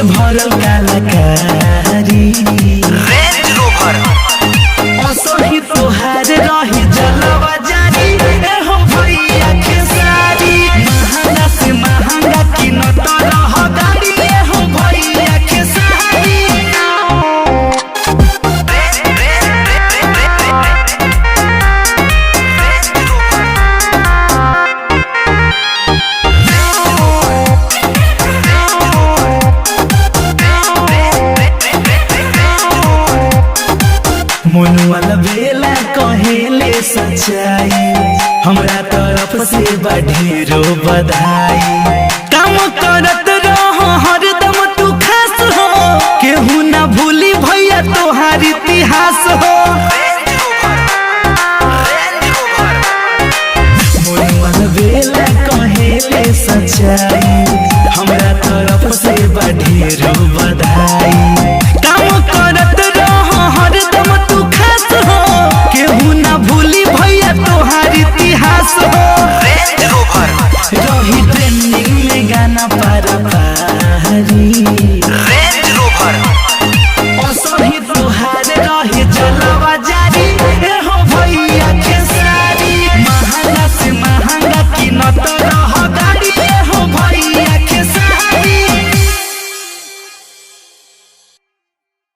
के भरल कलाकारी रेंज रोवर असही तोहार रही जलवा जारी हो भैया के सारी महंगा से महंगा कीमत रह गाड़ी हो भैया के सारी मुनुअल बेला कहेले सच्चाई हमरा तरफ से बढ़ेरो बधाई काम करत रहो हरदम तू खास हो केहू ना भूली भैया तोहार इतिहास हो